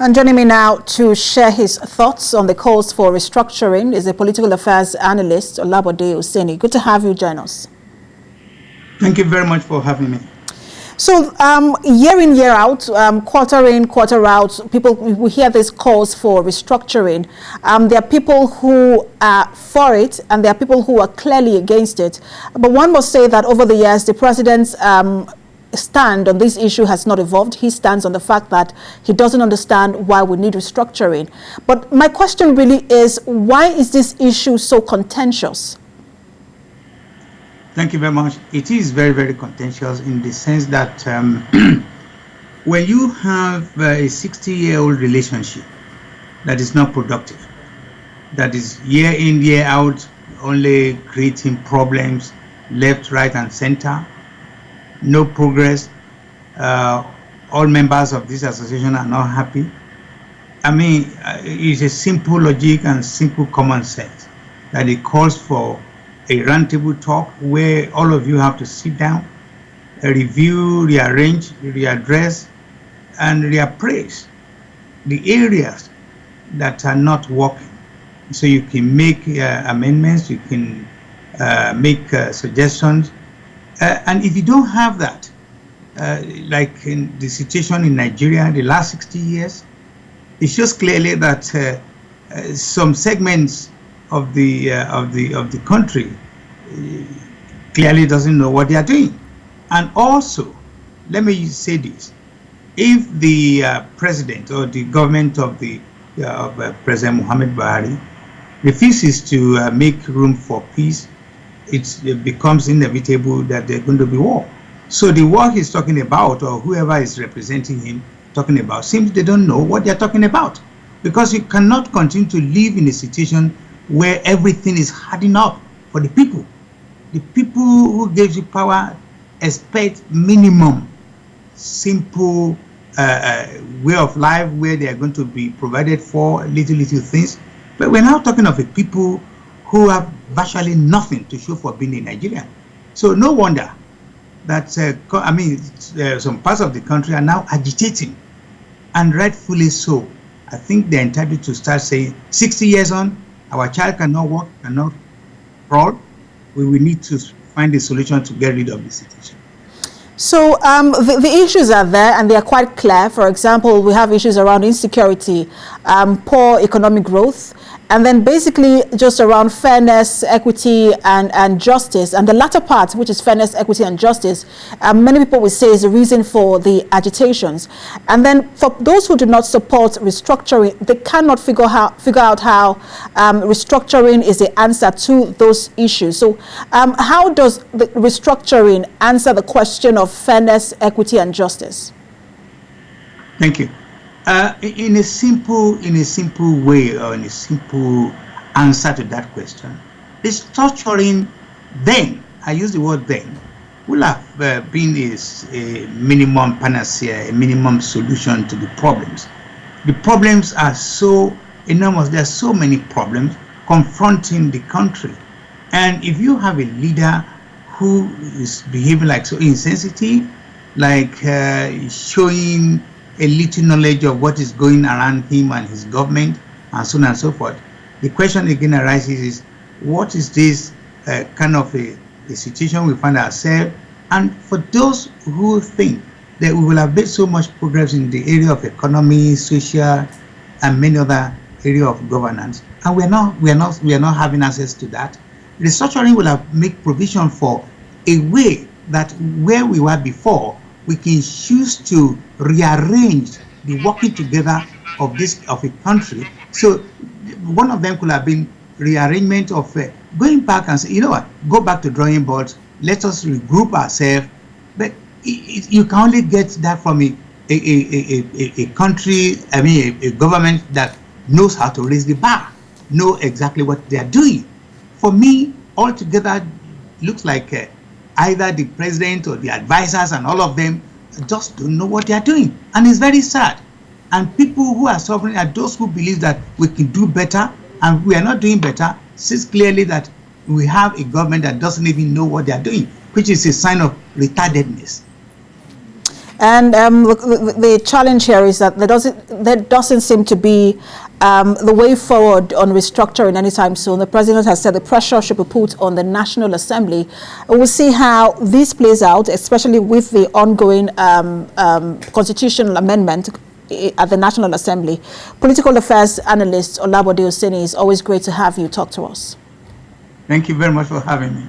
And joining me now to share his thoughts on the calls for restructuring is a political affairs analyst, Olabode Oseni. Good to have you join us. Thank you very much for having me. So year in, year out, quarter in, quarter out, we hear these calls for restructuring. There are people who are for it and there are people who are clearly against it. But one must say that over the years, the president's stand on this issue has not evolved. He stands on the fact that he doesn't understand why we need restructuring. But my question really is, why is this issue so contentious? Thank you very much. It is very, very contentious in the sense that when you have a 60-year-old relationship that is not productive, that is year in, year out, only creating problems left, right, and center, no progress, all members of this association are not happy. I mean, it's a simple logic and simple common sense that it calls for a roundtable talk where all of you have to sit down, review, rearrange, readdress, and reappraise the areas that are not working. So you can make amendments, you can make suggestions. And if you don't have that, like in the situation in Nigeria in the last 60 years, it shows clearly that some segments of the country clearly doesn't know what they are doing. And also, let me say this: if the president or the government of President Muhammad Buhari refuses to make room for peace, it becomes inevitable that there's going to be war. So the war he's talking about, or whoever is representing him talking about, seems they don't know what they're talking about, because you cannot continue to live in a situation where everything is hardening up for the people. The people who gave you power expect minimum, simple way of life where they are going to be provided for little things. But we're now talking of a people who have virtually nothing to show for being a Nigerian. So no wonder that, some parts of the country are now agitating, and rightfully so. I think they're entitled to start saying, 60 years on, our child cannot walk, cannot crawl. We will need to find a solution to get rid of the situation. So the issues are there and they are quite clear. For example, we have issues around insecurity, poor economic growth, and then basically just around fairness, equity, and justice. And the latter part, which is fairness, equity, and justice, many people will say is the reason for the agitations. And then for those who do not support restructuring, they cannot figure out how restructuring is the answer to those issues. So how does the restructuring answer the question of fairness, equity, and justice? Thank you. In a simple way, or in a simple answer to that question, restructuring then, I use the word then, will have been a minimum panacea, a minimum solution to the problems. The problems are so enormous. There are so many problems confronting the country. And if you have a leader who is behaving like so insensitive, like showing a little knowledge of what is going around him and his government, and so on and so forth, the question again arises is, what is this kind of a situation we find ourselves? And for those who think that we will have made so much progress in the area of economy, social, and many other areas of governance, and we are not having access to that, restructuring will have made provision for a way that where we were before, we can choose to rearrange the working together of a country. So one of them could have been rearrangement of going back and say, you know what, go back to drawing boards, let us regroup ourselves. But you can only get that from a country, a government that knows how to raise the bar, know exactly what they are doing. For me, altogether, looks like either the president or the advisors and all of them just don't know what they are doing. And it's very sad. And people who are suffering are those who believe that we can do better, and we are not doing better. Sees clearly that we have a government that doesn't even know what they are doing, which is a sign of retardedness. And the challenge here is that there doesn't seem to be the way forward on restructuring anytime soon. The president has said the pressure should be put on the National Assembly. We'll see how this plays out, especially with the ongoing constitutional amendment at the National Assembly. Political affairs analyst Olabode Oseni, it's always great to have you talk to us. Thank you very much for having me.